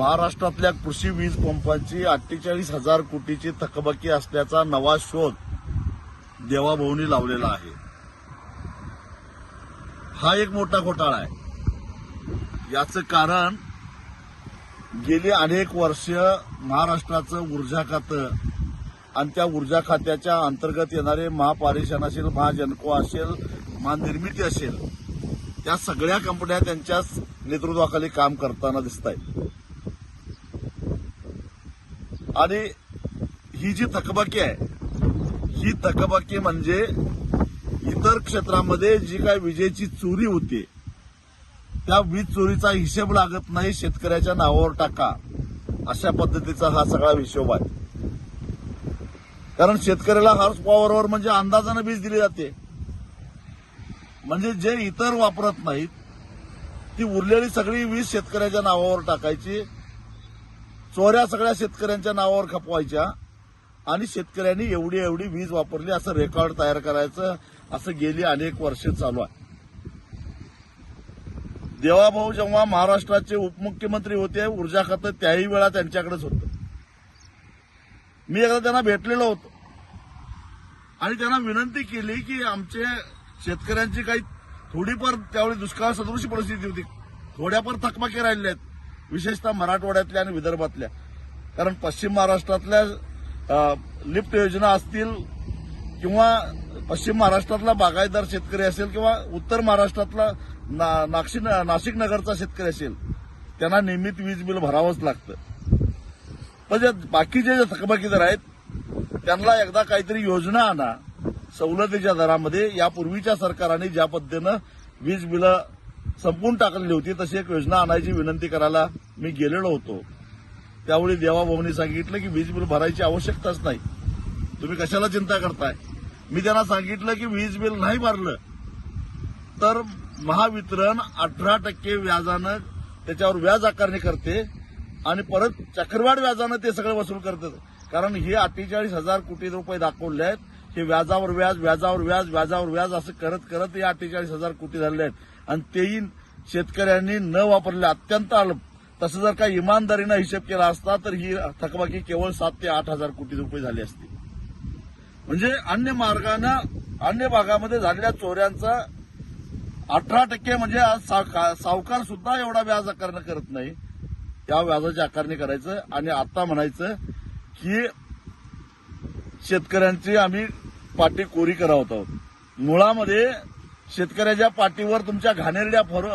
महाराष्ट्रातल्या कृषी वीज पंपांची 48,000 कोटीची थकबाकी असल्याचा नवा शोध देवाभाऊनी लावलेला आहे. हा एक मोठा घोटाळा आहे. याचं कारण गेली अनेक वर्ष महाराष्ट्राचं ऊर्जा खातं आणि त्या ऊर्जा खात्याच्या अंतर्गत येणारे महापारेषण असेल, महाजनको असेल, महानिर्मिती असेल, त्या सगळ्या कंपन्या त्यांच्याच नेतृत्वाखाली काम करताना दिसत आहेत. आणि ही जी थकबाकी आहे, ही थकबाकी म्हणजे इतर क्षेत्रामध्ये जी काय विजेची चोरी होते त्या वीज चोरीचा हिशेब लागत नाही, शेतकऱ्याच्या नावावर टाका, अशा पद्धतीचा हा सगळा हिशोब आहे. कारण शेतकऱ्याला हॉर्स पॉवरवर म्हणजे अंदाजानं वीज दिली जाते. म्हणजे जे इतर वापरत नाहीत ती उरलेली सगळी वीज शेतकऱ्याच्या नावावर टाकायची, चोऱ्या सगळ्या शेतकऱ्यांच्या नावावर खपवायच्या आणि शेतकऱ्यांनी एवढी एवढी वीज वापरली असं रेकॉर्ड तयार करायचं. असं गेली अनेक वर्ष चालू आहे. देवाभाऊ जेव्हा महाराष्ट्राचे उपमुख्यमंत्री होते, ऊर्जा खातं त्याही वेळा त्यांच्याकडेच होतं. मी एकदा त्यांना भेटलेलो होतो आणि त्यांना विनंती केली की आमचे शेतकऱ्यांची काही थोडीफार त्यावेळी दुष्काळ सदृश परिस्थिती होती, थोड्याफार थकबाकी राहिल्या आहेत, विशेषतः मराठवाड्यातल्या आणि विदर्भातल्या. कारण पश्चिम महाराष्ट्रातल्या लिफ्ट योजना असतील किंवा पश्चिम महाराष्ट्रातला बागायतदार शेतकरी असेल किंवा उत्तर महाराष्ट्रातला नाशिक नगरचा शेतकरी असेल, त्यांना नियमित वीज बिल भरावंच लागतं. पण जे बाकीचे जे थकबाकीदार आहेत त्यांना एकदा काहीतरी योजना आणा सवलतीच्या दरामध्ये. यापूर्वीच्या सरकारने ज्या पद्धतीनं वीज बिलं संपून टाकलेली होती तशी एक योजना आणायची विनंती करायला मी गेलेलो होतो. त्यावेळी देवाभाऊनी सांगितलं की वीज बिल भरायची आवश्यकताच नाही, तुम्ही कशाला चिंता करताय. मी त्यांना सांगितलं की वीज बिल नाही भरलं तर महावितरण 18% व्याजानं त्याच्यावर व्याज आकारणी करते आणि परत चक्रवाढ व्याजानं ते सगळं वसूल करतात. कारण हे 48,000 कोटी रुपये दाखवले आहेत, हे व्याजावर व्याज, व्याजावर व्याज, व्याजावर व्याज असं करत करत हे 48,000 कोटी झाले आहेत. आणि तेही शेतकऱ्यांनी न वापरले, अत्यंत अल्प. तसं जर काही इमानदारीनं हिशेब केला असता तर ही थकबाकी केवळ 7 ते 8,000 कोटी रुपये झाली असती. म्हणजे अन्य मार्गानं अन्य भागामध्ये झालेल्या चोऱ्यांचा 18% म्हणजे आज सावकार सुद्धा एवढा व्याज आकारणी करत नाही, त्या व्याजाची आकारणी करायचं आणि आता म्हणायचं की शेतकऱ्यांची आम्ही पाटी कोरी करत आहोत. मुळामध्ये शेतकऱ्याच्या पाठीवर तुमच्या घाणेरड्या फळ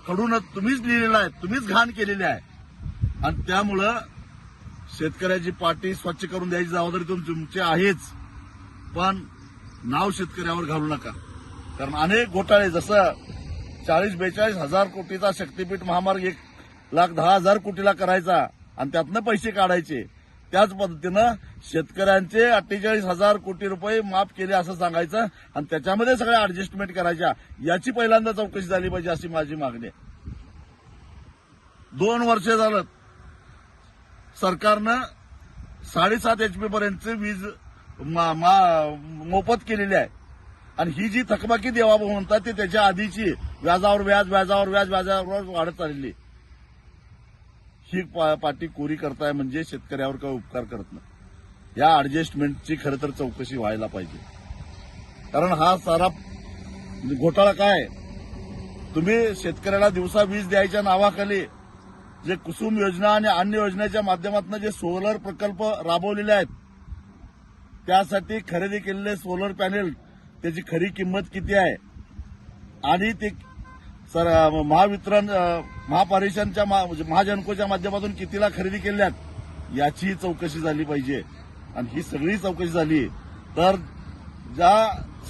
खडून तुम्हीच लिहिलेलं आहे, तुम्हीच घाण केलेली आहे. आणि त्यामुळं शेतकऱ्याची पाठी स्वच्छ करून द्यायची जबाबदारी तुमची आहेच, पण नाव शेतकऱ्यावर घालू नका. कारण अनेक घोटाळे, जसं 40-42 हजार कोटीचा शक्तीपीठ महामार्ग 1,10,000 कोटीला करायचा आणि त्यातनं पैसे काढायचे, त्याच पद्धतीनं शेतकऱ्यांचे 48,000 कोटी रुपये माफ केले असं सांगायचं आणि त्याच्यामध्ये सगळ्या ऍडजस्टमेंट करायच्या. याची पहिल्यांदा चौकशी झाली पाहिजे अशी माझी मागणी आहे. 2 वर्ष झालं सरकारनं 7.5 HP पर्यंतची वीज मोफत केलेली आहे आणि ही जी थकबाकी देवाभाऊ म्हणतात ते त्याच्या आधीची व्याजावर व्याज, व्याजावर व्याज, व्याजावर व्याज वाढत चाललेली. ही पाटी कोरी करताय म्हणजे शेतकऱ्यावर काही उपकार करत नाही. या ऍडजस्टमेंटची खरं तर चौकशी व्हायला पाहिजे. कारण हा सारा घोटाळा काय, तुम्ही शेतकऱ्याला दिवसा वीज द्यायच्या नावाखाली जे कुसुम योजना आणि अन्य योजनेच्या माध्यमातून जे सोलर प्रकल्प राबवलेले आहेत, त्यासाठी खरेदी केलेले सोलर पॅनेल त्याची खरी किंमत किती आहे आणि ते महावितरण महापारेषणच्या महाजनकोच्या माध्यमातून कितीला खरेदी केल्यात याची चौकशी झाली पाहिजे. आणि ही सगळी चौकशी झाली तर ज्या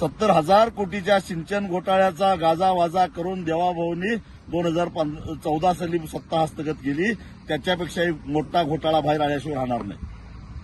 70,000 कोटीच्या सिंचन घोटाळ्याचा गाजावाजा करून देवाभाऊंनी 2014 साली सत्ता हस्तगत केली, त्याच्यापेक्षाही मोठा घोटाळा बाहेर आल्याशिवाय राहणार नाही.